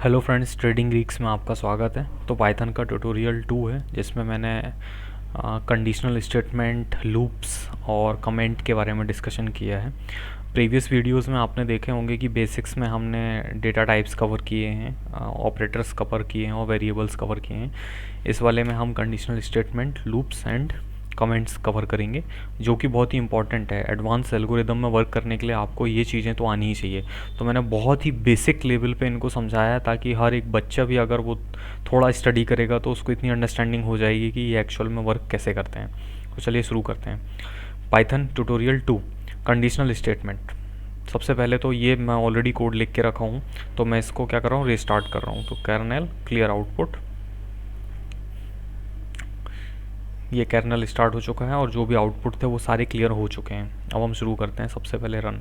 Hello friends, trading gigs में आपका स्वागत है। तो पाइथन का ट्यूटोरियल 2 है जिसमें मैंने कंडीशनल स्टेटमेंट, लूप्स और कमेंट के बारे में डिस्कशन किया है। प्रीवियस वीडियोस में आपने देखे होंगे कि बेसिक्स में हमने डेटा टाइप्स कवर किए हैं, ऑपरेटर्स कवर किए हैं और वेरिएबल्स कवर किए हैं। इस वाले में हम conditional statement, loops and comments cover करेंगे, जो कि बहुत ही इंपॉर्टेंट है। एडवांस एल्गोरिदम में वर्क करने के लिए आपको ये चीज़ें तो आनी ही चाहिए। तो मैंने बहुत ही बेसिक लेवल पे इनको समझाया ताकि हर एक बच्चा भी अगर वो थोड़ा स्टडी करेगा तो उसको इतनी अंडरस्टैंडिंग हो जाएगी कि ये एक्चुअल में वर्क कैसे करते हैं। तो चलिए शुरू करते हैं। Python tutorial 2 conditional statement. सबसे पहले तो ये मैं ऑलरेडी कोड लिख के रखा हूँ, तो मैं इसको क्या कर रहा हूँ, रीस्टार्ट कर रहा हूँ। तो कर्नेल क्लियर आउटपुट, ये कर्नेल स्टार्ट हो चुका है और जो भी आउटपुट थे वो सारे क्लियर हो चुके हैं। अब हम शुरू करते हैं। सबसे पहले रन।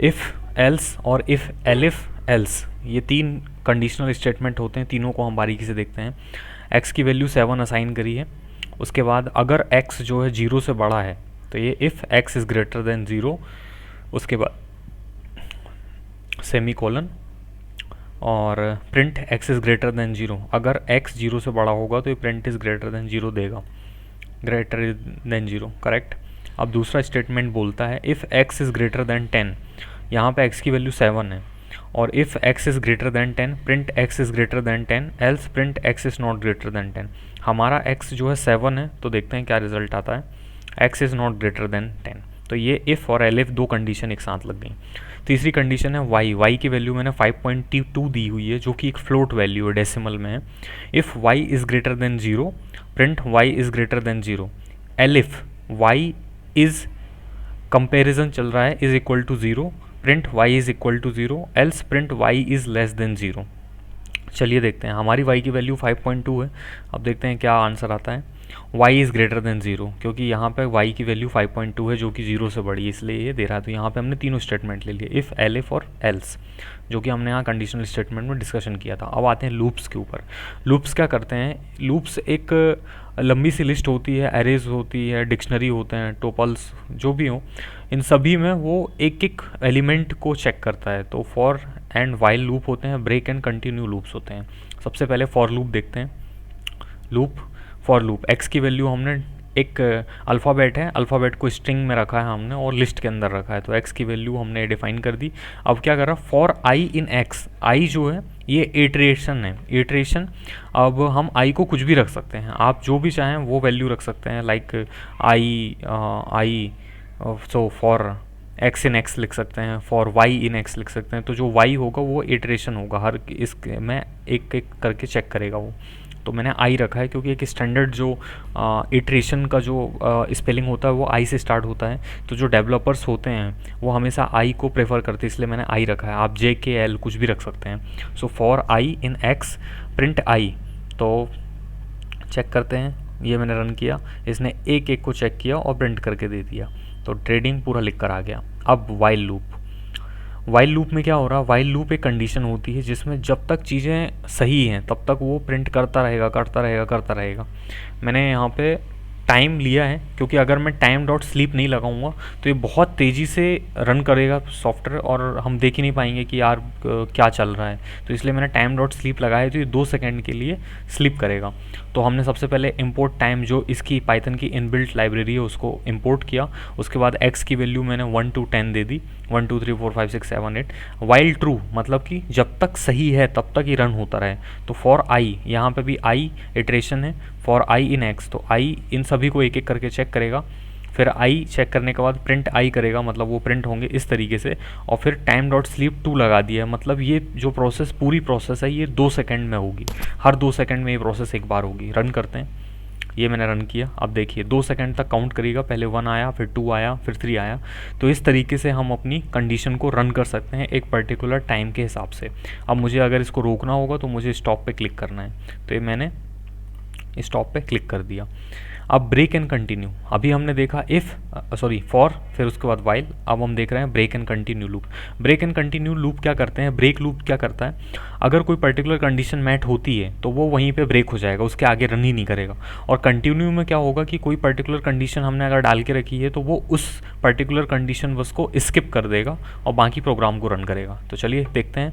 इफ़ एल्स और इफ़ एलिफ एल्स, ये तीन कंडीशनल स्टेटमेंट होते हैं। तीनों को हम बारीकी से देखते हैं। एक्स की वैल्यू 7 असाइन करी है। उसके बाद अगर एक्स जो है 0 से बड़ा है तो ये if x is greater than 0, उसके बाद सेमी कोलन और print x is greater than 0। अगर एक्स 0 से बड़ा होगा तो ये प्रिंट इज़ ग्रेटर देन 0 देगा, ग्रेटर देन 0, करेक्ट। अब दूसरा स्टेटमेंट बोलता है if x is greater then 10। यहाँ पे एक्स की वैल्यू 7 है और if x is greater then 10 print x is greater then 10 else print x is not greater than 10। हमारा एक्स जो है 7 है, तो देखते हैं क्या रिजल्ट आता है। X is not greater than 10। तो ये इफ़ और एलिफ दो कंडीशन एक साथ लग गई। तीसरी कंडीशन है वाई। वाई की वैल्यू मैंने 5.2 दी हुई है, जो कि एक फ्लोट वैल्यू है, डेसिमल में है। If y is greater than 0 print y is greater than 0 elif y is, comparison चल रहा है, is equal to 0 print y is equal to 0 else print y is less than 0। चलिए देखते हैं। हमारी y की वैल्यू 5.2 है। अब देखते हैं क्या आंसर आता है। y इज़ ग्रेटर देन 0, क्योंकि यहाँ पे y की वैल्यू 5.2 है जो कि 0 से बड़ी है, इसलिए ये दे रहा है। तो यहाँ पे हमने तीनों स्टेटमेंट ले लिए, इफ़, एलिफ और एल्स, जो कि हमने यहाँ कंडीशनल स्टेटमेंट में डिस्कशन किया था। अब आते हैं लूप्स के ऊपर। लूप्स क्या करते हैं? लूप्स एक लंबी सी लिस्ट होती है, एरेज होती है, डिक्शनरी होते हैं, टोपल्स जो भी हो, इन सभी में वो एक एक एलिमेंट को चेक करता है। तो फॉर एंड वाइल लूप होते हैं, ब्रेक एंड कंटिन्यू लूप्स होते हैं। सबसे पहले फॉर लूप देखते हैं। लूप, फॉर लूप, एक्स की वैल्यू हमने, एक अल्फ़ाबेट है, अल्फ़ाबेट को स्ट्रिंग में रखा है हमने और लिस्ट के अंदर रखा है, तो एक्स की वैल्यू हमने डिफाइन कर दी। अब क्या करा, फॉर आई इन एक्स। आई जो है ये इटरेशन है, इटरेशन। अब हम आई को कुछ भी रख सकते हैं, आप जो भी चाहें वो वैल्यू रख सकते हैं, like I so for x in x लिख सकते हैं, फॉर वाई इन एक्स लिख सकते हैं। तो जो वाई होगा वो इटरेशन होगा, हर इस में एक एक करके चेक करेगा वो। तो मैंने आई रखा है क्योंकि एक स्टैंडर्ड जो इटरेशन का जो स्पेलिंग होता है वो आई से स्टार्ट होता है। तो जो डेवलपर्स होते हैं वो हमेशा आई को प्रेफर करते हैं, इसलिए मैंने आई रखा है। आप जे के एल कुछ भी रख सकते हैं। So for I in x print i. तो चेक करते हैं, ये मैंने रन किया, इसने एक एक को चेक किया और प्रिंट करके दे दिया। तो ट्रेडिंग पूरा लिख कर आ गया। अब वाइल लूप। वाइल लूप में क्या हो रहा है? वाइल लूप एक कंडीशन होती है जिसमें जब तक चीज़ें सही हैं तब तक वो प्रिंट करता रहेगा, करता रहेगा, करता रहेगा। मैंने यहाँ पे टाइम लिया है क्योंकि अगर मैं टाइम डॉट स्लीप नहीं लगाऊंगा तो ये बहुत तेज़ी से रन करेगा सॉफ्टवेयर और हम देख ही नहीं पाएंगे कि यार क्या चल रहा है। तो इसलिए मैंने टाइम डॉट स्लीप लगाया, तो ये 2 सेकंड के लिए स्लीप करेगा। तो हमने सबसे पहले इंपोर्ट टाइम, जो इसकी पाइथन की इनबिल्ट लाइब्रेरी है, उसको इंपोर्ट किया। उसके बाद एक्स की वैल्यू मैंने 1 to 10 they the, 1 2 3 4 5 6 7 8। While true मतलब कि जब तक सही है तब तक ही रन होता रहे। तो फॉर आई, यहाँ पे भी आई इटरेशन है, फॉर आई इन एक्स, तो आई इन सभी को एक एक करके चेक करेगा। फिर आई चेक करने के बाद प्रिंट आई करेगा, मतलब वो प्रिंट होंगे इस तरीके से। और फिर टाइम डॉट स्लीप 2 लगा दिया, मतलब ये जो प्रोसेस, पूरी प्रोसेस है, ये 2 सेकंड में होगी। हर 2 सेकंड में ये प्रोसेस एक बार होगी। रन करते हैं। ये मैंने रन किया। अब देखिए 2 सेकंड तक काउंट करेगा, पहले 1 आया, फिर 2 आया, फिर 3 आया। तो इस तरीके से हम अपनी कंडीशन को रन कर सकते हैं एक पर्टिकुलर टाइम के हिसाब से। अब मुझे अगर इसको रोकना होगा तो मुझे स्टॉप पे क्लिक करना है, तो ये मैंने स्टॉप पे क्लिक कर दिया। अब ब्रेक एंड कंटिन्यू। अभी हमने देखा फॉर, फिर उसके बाद वाइल। अब हम देख रहे हैं break and continue loop. Break and continue loop क्या करते हैं? ब्रेक लूप क्या करता है, अगर कोई पर्टिकुलर कंडीशन मैट होती है तो वो वहीं पे ब्रेक हो जाएगा, उसके आगे रन ही नहीं करेगा। और कंटिन्यू में क्या होगा कि कोई पर्टिकुलर कंडीशन हमने अगर डाल के रखी है तो वो उस पर्टिकुलर कंडीशन बस को स्किप कर देगा और बाकी प्रोग्राम को रन करेगा। तो चलिए देखते हैं।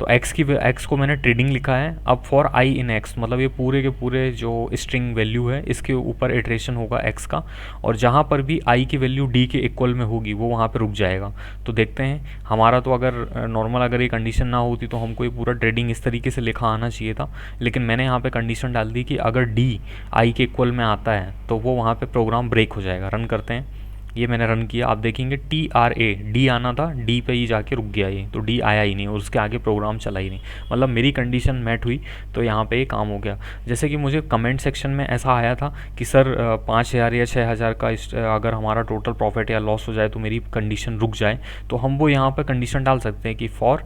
तो एक्स को मैंने ट्रेडिंग लिखा है। अब फॉर आई इन एक्स, मतलब ये पूरे के पूरे जो स्ट्रिंग वैल्यू है इसके ऊपर इटरेशन होगा एक्स का, और जहाँ पर भी आई की वैल्यू डी के इक्वल में होगी वो वहाँ पे रुक जाएगा। तो देखते हैं हमारा, तो अगर नॉर्मल अगर ये कंडीशन ना होती तो हमको ये पूरा ट्रेडिंग इस तरीके से लिखा आना चाहिए था, लेकिन मैंने यहाँ पे कंडीशन डाल दी कि अगर डी आई के इक्वल में आता है तो वो वहाँ पे प्रोग्राम ब्रेक हो जाएगा। रन करते हैं, ये मैंने रन किया। आप देखेंगे TRA डी आना था, डी पे ही जाके रुक गया ये, तो डी आया ही नहीं और उसके आगे प्रोग्राम चला ही नहीं। मतलब मेरी कंडीशन मैट हुई तो यहाँ पे ये काम हो गया। जैसे कि मुझे कमेंट सेक्शन में ऐसा आया था कि सर 5,000 या 6,000 का अगर हमारा टोटल प्रॉफिट या लॉस हो जाए तो मेरी कंडीशन रुक जाए, तो हम वो यहाँ पर कंडीशन डाल सकते हैं कि for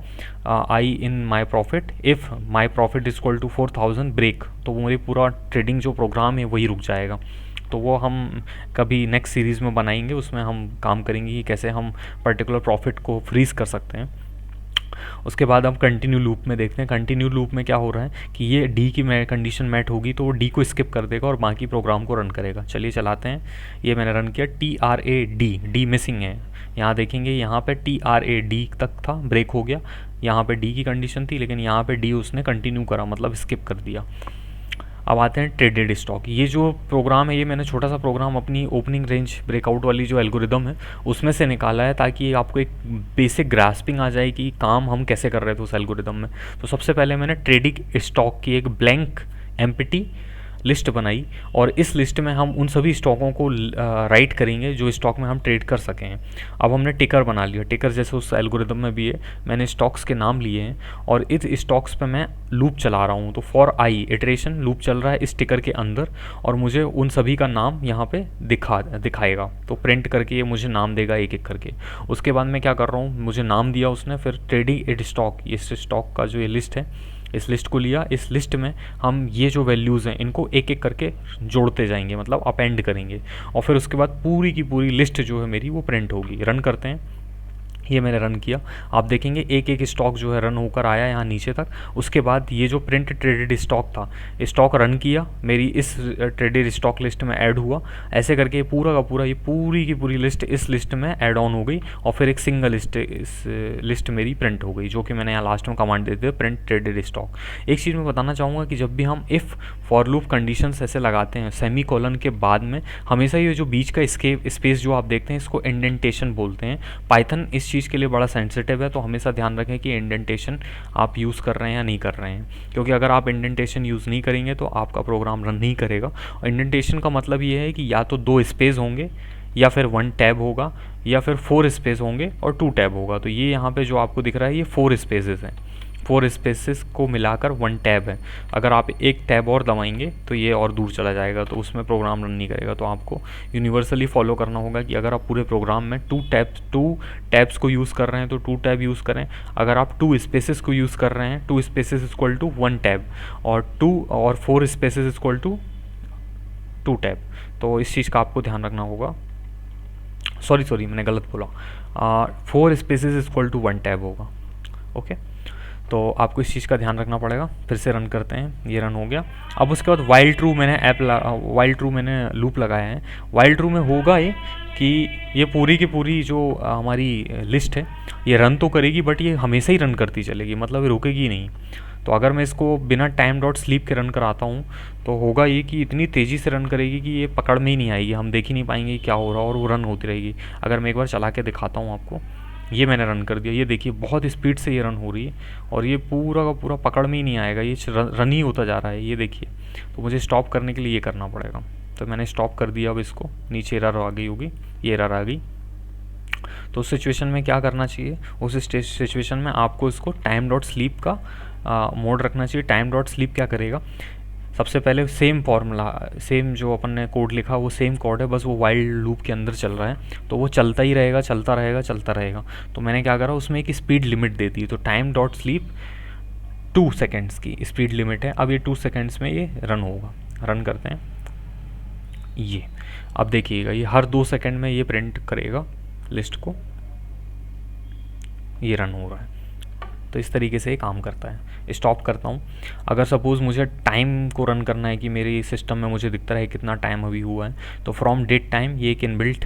I in my profit if my profit is equal to 4,000 break, तो वो मेरी पूरा ट्रेडिंग जो प्रोग्राम है वही रुक जाएगा। तो वो हम कभी नेक्स्ट सीरीज़ में बनाएंगे, उसमें हम काम करेंगे कि कैसे हम पर्टिकुलर प्रॉफिट को फ्रीज़ कर सकते हैं। उसके बाद हम कंटिन्यू लूप में देखते हैं। कंटिन्यू लूप में क्या हो रहा है कि ये डी की कंडीशन मैट होगी तो वो डी को स्किप कर देगा और बाकी प्रोग्राम को रन करेगा। चलिए चलाते हैं, ये मैंने रन किया। TRA डी मिसिंग है, यहाँ देखेंगे यहाँ पे TRA डी तक था, ब्रेक हो गया। यहाँ पे डी की कंडीशन थी लेकिन यहाँ पे डी उसने कंटिन्यू करा, मतलब स्किप कर दिया। अब आते हैं ट्रेडेड स्टॉक। ये जो प्रोग्राम है ये मैंने छोटा सा प्रोग्राम अपनी ओपनिंग रेंज ब्रेकआउट वाली जो एल्गोरिदम है उसमें से निकाला है, ताकि आपको एक बेसिक ग्रास्पिंग आ जाए कि काम हम कैसे कर रहे थे उस एल्गोरिदम में। तो सबसे पहले मैंने ट्रेडिंग स्टॉक की एक ब्लैंक एम्प्टी लिस्ट बनाई और इस लिस्ट में हम उन सभी स्टॉकों को राइट करेंगे जो स्टॉक में हम ट्रेड कर सकें। अब हमने टिकर बना लिया, टिकर जैसे उस एल्गोरिदम में भी है, मैंने स्टॉक्स के नाम लिए हैं और इस स्टॉक्स पे मैं लूप चला रहा हूँ। तो फॉर आई इटरेशन लूप चल रहा है इस टिकर के अंदर और मुझे उन सभी का नाम यहाँ पे दिखाएगा। तो प्रिंट करके ये मुझे नाम देगा एक एक करके। उसके बाद मैं क्या कर रहा हूँ, मुझे नाम दिया उसने, फिर ट्रेडिंग एड स्टॉक, इस स्टॉक का जो ये लिस्ट है इस लिस्ट को लिया। इस लिस्ट में हम ये जो वैल्यूज़ हैं इनको एक एक करके जोड़ते जाएंगे, मतलब अपेंड करेंगे, और फिर उसके बाद पूरी की पूरी लिस्ट जो है मेरी वो प्रिंट होगी। रन करते हैं, ये मैंने रन किया। आप देखेंगे एक एक स्टॉक जो है रन होकर आया यहाँ नीचे तक। उसके बाद ये जो प्रिंट ट्रेडेड स्टॉक था, स्टॉक रन किया, मेरी इस ट्रेडेड स्टॉक लिस्ट में ऐड हुआ। ऐसे करके पूरा का पूरा ये पूरी की पूरी लिस्ट इस लिस्ट में ऐड ऑन हो गई और फिर एक सिंगल इस लिस्ट मेरी प्रिंट हो गई, जो कि मैंने यहाँ लास्ट में कमांड देते हैं प्रिंट ट्रेडेड स्टॉक। एक चीज़ मैं बताना चाहूँगा कि जब भी हम इफ़ फॉर लूप कंडीशंस ऐसे लगाते हैं सेमी कोलन के बाद में, हमेशा ये जो बीच का स्पेस जो आप देखते हैं इसको इंडेंटेशन बोलते हैं। पाइथन इस चीज़ के लिए बड़ा सेंसिटिव है, तो हमेशा ध्यान रखें कि इंडेंटेशन आप यूज़ कर रहे हैं या नहीं कर रहे हैं, क्योंकि अगर आप इंडेंटेशन यूज़ नहीं करेंगे तो आपका प्रोग्राम रन नहीं करेगा। और इंडेंटेशन का मतलब ये है कि या तो 2 स्पेस होंगे या फिर 1 टैब होगा या फिर 4 स्पेस होंगे और 2 टैब होगा। तो ये यहाँ पे जो आपको दिख रहा है ये 4 स्पेसेस हैं, 4 स्पेसेस को मिलाकर 1 टैब है। अगर आप एक टैब और दबाएंगे तो ये और दूर चला जाएगा, तो उसमें प्रोग्राम रन नहीं करेगा। तो आपको यूनिवर्सली फॉलो करना होगा कि अगर आप पूरे प्रोग्राम में 2 टैब्स को यूज़ कर रहे हैं तो 2 टैब यूज़ करें। अगर आप 2 स्पेसेस को यूज़ कर रहे हैं, 2 स्पेसेस इक्वल टू 1 टैब, और 4 स्पेसेस इक्वल टू 2 टैब। तो इस चीज़ का आपको ध्यान रखना होगा। सॉरी मैंने गलत बोला, 4 स्पेसेस इक्वल टू 1 टैब होगा। ओके, तो आपको इस चीज़ का ध्यान रखना पड़ेगा। फिर से रन करते हैं, ये रन हो गया। अब उसके बाद वाइल ट्रू मैंने लूप लगाया है। वाइल ट्रू में होगा ये कि ये पूरी की पूरी जो हमारी लिस्ट है ये रन तो करेगी, बट ये हमेशा ही रन करती चलेगी, मतलब ये रुकेगी नहीं। तो अगर मैं इसको बिना टाइम डॉट स्लीप के रन कराता हूँ तो होगा ये कि इतनी तेज़ी से रन करेगी कि ये पकड़ में ही नहीं आएगी, हम देख ही नहीं पाएंगे क्या हो रहा है, और वो रन होती रहेगी। अगर मैं एक बार चला के दिखाता हूँ आपको, ये मैंने रन कर दिया, ये देखिए बहुत स्पीड से ये रन हो रही है और ये पूरा का पूरा पकड़ में ही नहीं आएगा, ये रन ही होता जा रहा है, ये देखिए। तो मुझे स्टॉप करने के लिए ये करना पड़ेगा, तो मैंने स्टॉप कर दिया। अब इसको नीचे एरर आ गई होगी, ये एरर आ गई। तो उस सिचुएशन में क्या करना चाहिए, उस सिचुएशन में आपको इसको टाइम डॉट स्लीप का मोड रखना चाहिए। टाइम डॉट स्लीप क्या करेगा, सबसे पहले सेम फॉर्मूला, सेम जो अपन ने कोड लिखा वो सेम कोड है, बस वो वाइल लूप के अंदर चल रहा है, तो वो चलता ही रहेगा, चलता रहेगा। तो मैंने क्या करा, उसमें एक स्पीड लिमिट दे दी। तो टाइम डॉट स्लीप 2 सेकेंड्स की स्पीड लिमिट है। अब ये 2 सेकेंड्स में ये रन होगा। रन करते हैं, ये अब देखिएगा ये हर 2 सेकेंड में ये प्रिंट करेगा लिस्ट को, ये रन हो रहा है। तो इस तरीके से ये काम करता है। स्टॉप करता हूँ। अगर सपोज़ मुझे टाइम को रन करना है कि मेरी सिस्टम में मुझे दिखता है कितना टाइम अभी हुआ है, तो फ्रॉम डेट टाइम, ये एक इनबिल्ट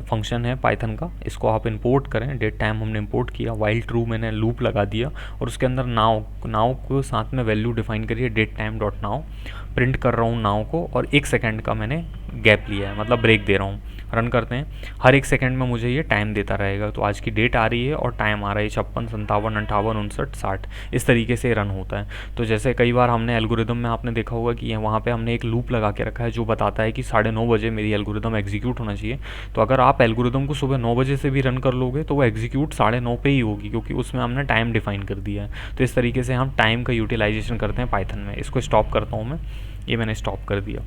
फंक्शन है पाइथन का, इसको आप इंपोर्ट करें। डेट टाइम हमने इंपोर्ट किया, वाइल ट्रू मैंने लूप लगा दिया और उसके अंदर नाउ को साथ में वैल्यू डिफाइन करिए, date time dot now. Print कर रहा हूँ नाउ को और 1 सेकेंड का मैंने गैप लिया है, मतलब ब्रेक दे रहा हूँ। रन करते हैं, हर 1 सेकेंड में मुझे ये टाइम देता रहेगा। तो आज की डेट आ रही है और टाइम आ रहा है 56, 57, 58, 59, 60, इस तरीके से रन होता है। तो जैसे कई बार हमने एल्गोरिदम में आपने देखा होगा कि वहाँ पे हमने एक लूप लगा के रखा है जो बताता है कि 9:30 बजे मेरी एल्गोरिदम एग्जीक्यूट होना चाहिए। तो अगर आप एल्गोरिदम को सुबह 9 बजे से भी रन कर लोगे तो वो एग्जीक्यूट 9:30 पे ही होगी, क्योंकि उसमें हमने टाइम डिफाइन कर दिया है। तो इस तरीके से हम टाइम का यूटिलाइजेशन करते हैं पाइथन में। इसको स्टॉप करता हूँ मैं, ये मैंने स्टॉप कर दिया।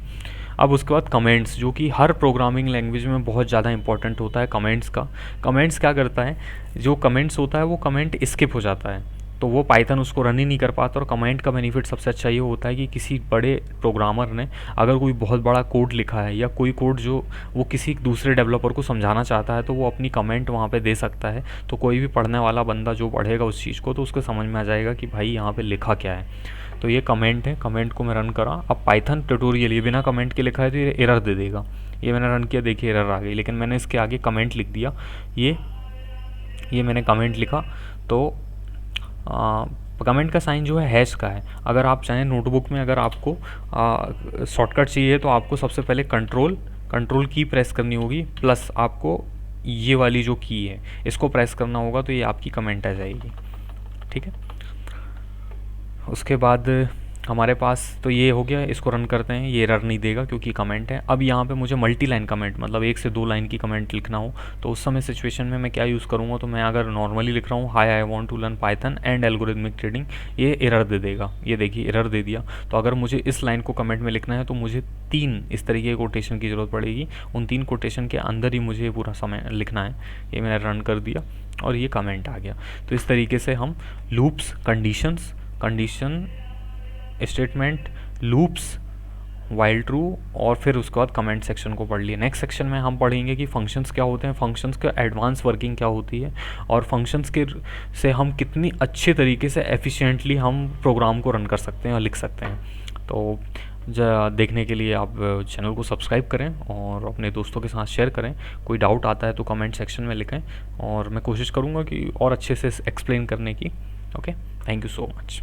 अब उसके बाद कमेंट्स, जो कि हर प्रोग्रामिंग लैंग्वेज में बहुत ज़्यादा इंपॉर्टेंट होता है कमेंट्स का। कमेंट्स क्या करता है, जो कमेंट्स होता है वो कमेंट स्किप हो जाता है, तो वो पाइथन उसको रन ही नहीं कर पाता। और कमेंट का बेनिफिट सबसे अच्छा ये होता है कि किसी बड़े प्रोग्रामर ने अगर कोई बहुत बड़ा कोड लिखा है या कोई कोड जो वो किसी दूसरे डेवलपर को समझाना चाहता है, तो वो अपनी कमेंट वहाँ पे दे सकता है। तो कोई भी पढ़ने वाला बंदा जो पढ़ेगा उस चीज़ को, तो उसको समझ में आ जाएगा कि भाई यहाँ पे लिखा क्या है। तो ये कमेंट है, कमेंट को मैं रन करा। अब पाइथन ट्यूटोरियल ये बिना कमेंट के लिखा है तो ये एरर दे देगा। ये मैंने रन किया, देखिए एरर आ गई, लेकिन मैंने इसके आगे कमेंट लिख दिया। ये मैंने कमेंट लिखा तो कमेंट का साइन जो है हैश का है। अगर आप चाहें नोटबुक में, अगर आपको शॉर्टकट चाहिए तो आपको सबसे पहले कंट्रोल की प्रेस करनी होगी, प्लस आपको ये वाली जो की है इसको प्रेस करना होगा, तो ये आपकी कमेंट आ जाएगी। ठीक है, उसके बाद हमारे पास तो ये हो गया। इसको रन करते हैं, ये एरर नहीं देगा क्योंकि कमेंट है। अब यहाँ पे मुझे मल्टी लाइन कमेंट, मतलब 1 से 2 लाइन की कमेंट लिखना हो, तो उस समय सिचुएशन में मैं क्या यूज़ करूँगा, तो मैं अगर नॉर्मली लिख रहा हूँ hi I want to learn Python and algorithmic trading, ये एरर दे देगा। ये देखिए एरर दे दिया। तो अगर मुझे इस लाइन को कमेंट में लिखना है तो मुझे 3 इस तरीके के कोटेशन की ज़रूरत पड़ेगी। उन 3 कोटेशन के अंदर ही मुझे पूरा समय लिखना है। ये मैंने रन कर दिया और ये कमेंट आ गया। तो इस तरीके से हम loops, condition statement, loops, while true और फिर उसके बाद कमेंट सेक्शन को पढ़ लिया। नेक्स्ट सेक्शन में हम पढ़ेंगे कि फंक्शंस क्या होते हैं, फंक्शंस का एडवांस वर्किंग क्या होती है, और फंक्शंस के से हम कितनी अच्छे तरीके से एफिशिएंटली हम प्रोग्राम को रन कर सकते हैं और लिख सकते हैं। तो देखने के लिए आप चैनल को सब्सक्राइब करें और अपने दोस्तों के साथ शेयर करें। कोई डाउट आता है तो कमेंट सेक्शन में लिखें और मैं कोशिश करूँगा कि और अच्छे से एक्सप्लेन करने की। Okay, thank you so much.